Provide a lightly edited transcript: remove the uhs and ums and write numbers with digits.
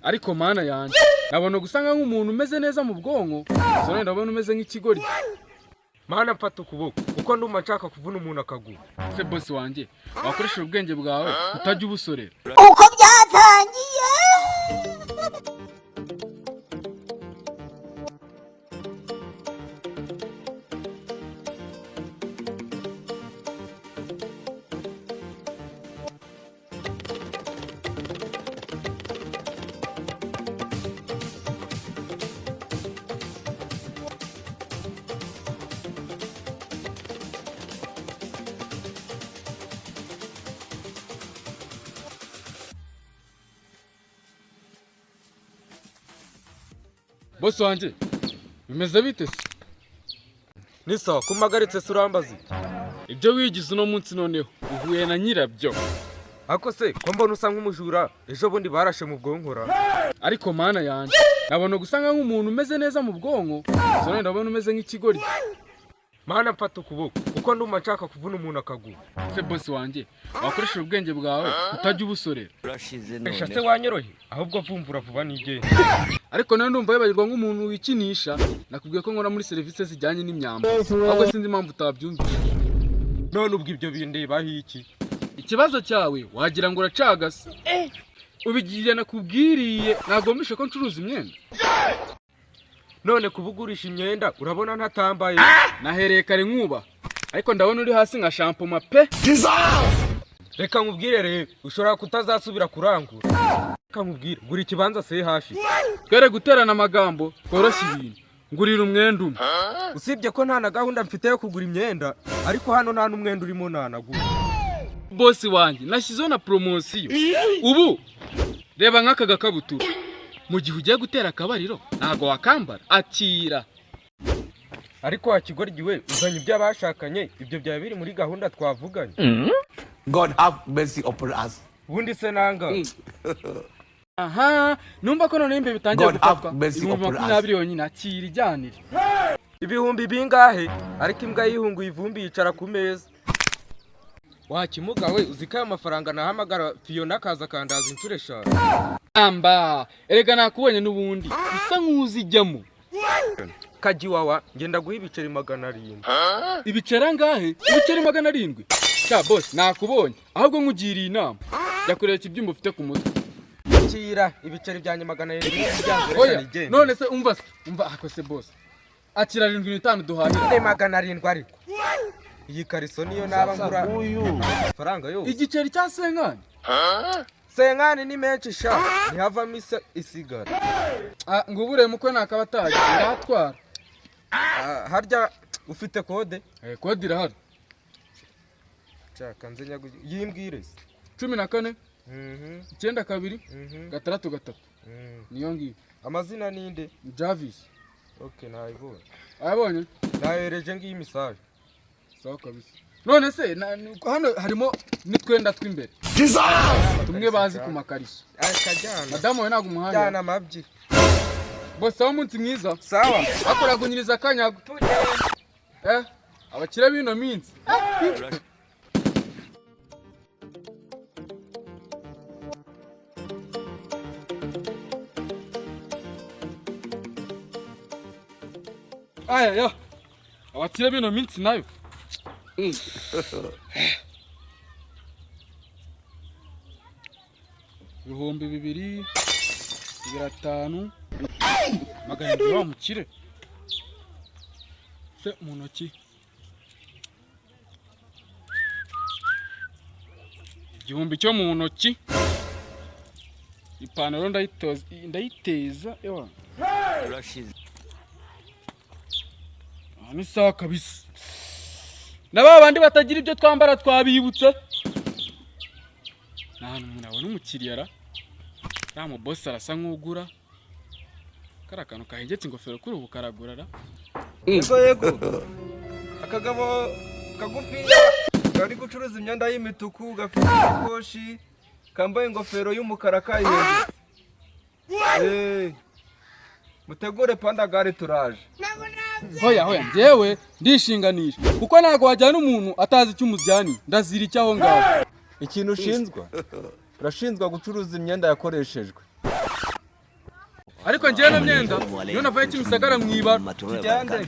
ariko mana yanjye nabona gusanga nk'umuntu umeze neza mu bwonko sone ndabona umeze nk'ikigori. Mana mfata ukuboko uko ndumva nshaka kuvuna umuntu akaguru. Se boss wanjye wakoresha ubwenge bwawe utajya ubusorera. Uko byatangiye Boss wanjye bimeze bite se? Ni sawa kumagaritse surambazi. Ibyo wigize uno munsi noneho uhuye na nyirabyo. Ako se ko mbona usa nk'umujura ejo bundi barashe mu bwonkora. Ariko mana yanjye nabona gusanga nk'umuntu umeze neza mu bwonko sone ndabona umeze nk'ikigori. Mana mfata ukuboko uko ndumva nshaka kuvuna umuntu akaguru. Se boss wanjye wakoresha ubwenge bwawe utajya ubusorera. Se wanyorohe ahubwo vumvura vuba nigende. Ariko nawe ndumva yibagirwa nk'umuntu wikinisha nakubwiye ko nkora muri service zijyanye n'imyamba. Ahubwo sinzi impamvu utabyumvise. None ubwo ibyo bindeba iki? Ikibazo cyawe wagira ngo uracagase. Ubigiye nakubwiriye nagomishe ko ncuruza imyenda. None kubugurisha imyenda urabona ntatambaye. Nahereye kare nkuba. Ariko ndabona uri hasi nka shampoo pe. Reka nkubwire rero ushobora kutazasubira kurangura. Reka nkubwire gura ikibanza se hafi. Twere guterana amagambo koroshya ibintu. Ngurira umwenda umwe. Usibye ko nta na gahunda mfite yo kugura imyenda ariko hano nta n'umwenda urimo nanagura. Boss wanjye nashyizeho na promotion. Ubu reba nk'aka gakabutura. Mu gihe ugiye gutera akabariro ntago wakambara akira. Ariko wakigoryiwe uzanye ibyo abashakanye ibyo byawe biri muri gahunda twavuganye. God have mercy upon us. Ubundi se nanga. Aha, numva ko none imbe bitangiye gufatwa. Ibihumbi 20 yonyine akira ijyanire. Ibihumbi bingahe? Ariko imbwa yihunguye ivumbi yicara ku meza. Wakimuga we uzikaye amafaranga nahamagara Fiona akaza kandaza inshuro 5. Amba, erega nakubonye n'ubundi. Bisa nk'uzijyamo. Kajiwawa ngenda guha ibiceri 700. Ibiceri angahe? Ibiceri 700. Cya boss nakubonye. Ahubwo nkugiriye inama. Yakureka ibyumba ufite ku mutwe. Kira ibiceri byanjye 700 Oya, none se umva ako se boss. Akira 75 duhanira. 700 ariko. Iyi kariso niyo naba ngura faranga yo. Igiceri cya senkani. Senkani ni menshi sha. Ntihavamo isigara. Ngubure mukwe nakabataje ndatwara. Harya ufite kode? Kode irahari. Chaka nzenya yimbwire. 14 92 6 niyo ngiyo. Amazina ninde? Javis. Okay nayibonye. Ayabonye? Nayereje ngiyi message. Sawa kabisa. None se hano harimo nitwenda twimbere. Tumwe bazi ku makariso. Akajyana. Madamu we nago umuhanya. Jana mabyi. Boss aho munsi mwiza. Sawa. Akoragunyiriza akanyago. Abakire bino minsi. Aya abakire bino minsi nayo. Ibihumbi 2 5 magana wa mukire se mu ntoki. Igihumbi cyo mu ntoki. Ipantaro ndayiteza ewa. Urashize. Ni sawa kabisa. Naba bandi batagira ibyo twambara twabibutse. Nanu munabona umukiriya ra. Ramo boss arasa nk'ugura. Karakano kahegetse ingofero kuri ubu karagura ra. Yego. Akagabo kagufiya kari gucuruza imyenda y'imituku gafite ikoshi kambaye ingofero y'umukara kayiheze. Mutegure pandagare turaje. Hoya njyewe ndishinganisha kuko nago wajyana umuntu atazi icyo umujyani ndazira icyaho ngaho. Ikintu ushinzwa urashinzwa gucuruza imyenda yakoreshejwe. ariko njyewe na myenda niyo navaye Kimisagara mwibara. tujyande